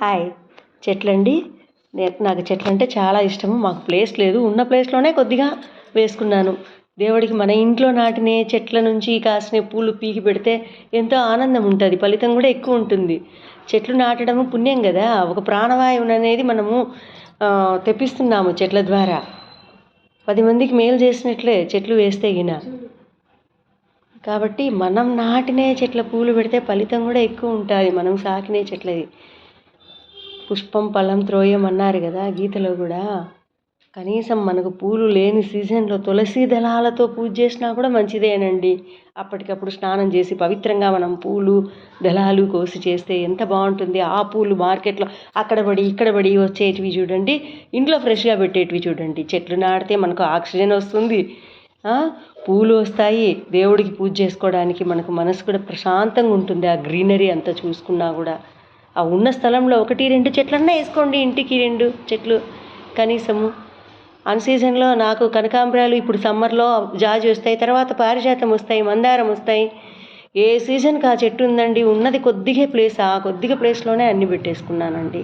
Hi చెట్లండి. నాకు చెట్లంటే చాలా ఇష్టము. మాకు ప్లేస్ లేదు. ఉన్న ప్లేస్లోనే కొద్దిగా వేసుకున్నాను. దేవుడికి మన ఇంట్లో నాటిన చెట్ల నుంచి కాసిన పూలు పీకి పెడితే ఎంతో ఆనందం ఉంటుంది, ఫలితం కూడా ఎక్కువ ఉంటుంది. చెట్లు నాటడము పుణ్యం కదా. ఒక ప్రాణవాయువుని అనేది మనము తెప్పిస్తున్నాము చెట్ల ద్వారా. 10 మందికి మేలు చేసినట్లే చెట్లు వేస్తే గిన. కాబట్టి మనం నాటిన చెట్ల పూలు పెడితే ఫలితం కూడా ఎక్కువ ఉంటుంది. మనం సాకినే చెట్లది. పుష్పం ఫలం త్రోయం అన్నారు కదా గీతలో కూడా. కనీసం మనకు పూలు లేని సీజన్లో తులసి దళాలతో పూజ చేసినా కూడా మంచిదేనండి. అప్పటికప్పుడు స్నానం చేసి పవిత్రంగా మనం పూలు దళాలు కోసి చేస్తే ఎంత బాగుంటుంది. ఆ పూలు మార్కెట్లో అక్కడ పడి ఇక్కడ పడి వచ్చేటివి చూడండి, ఇంట్లో ఫ్రెష్గా పెట్టేటివి చూడండి. చెట్లు నాటితే మనకు ఆక్సిజన్ వస్తుంది, పూలు వస్తాయి, దేవుడికి పూజ చేసుకోవడానికి మనకు మనసు కూడా ప్రశాంతంగా ఉంటుంది. ఆ గ్రీనరీ అంతా చూసుకున్నా కూడా ఆ ఉన్న స్థలంలో 1-2 చెట్లన్నా వేసుకోండి. ఇంటికి 2 చెట్లు కనీసము. అన్ సీజన్లో నాకు కనకాంబరాలు ఇప్పుడు సమ్మర్లో జాజి వస్తాయి, తర్వాత పారిజాతం వస్తాయి, మందారం వస్తాయి. ఏ సీజన్కి ఆ చెట్టు ఉందండి. ఉన్నది కొద్దిగా ప్లేస్, ఆ కొద్దిగా ప్లేస్లోనే అన్నీ పెట్టేసుకున్నానండి.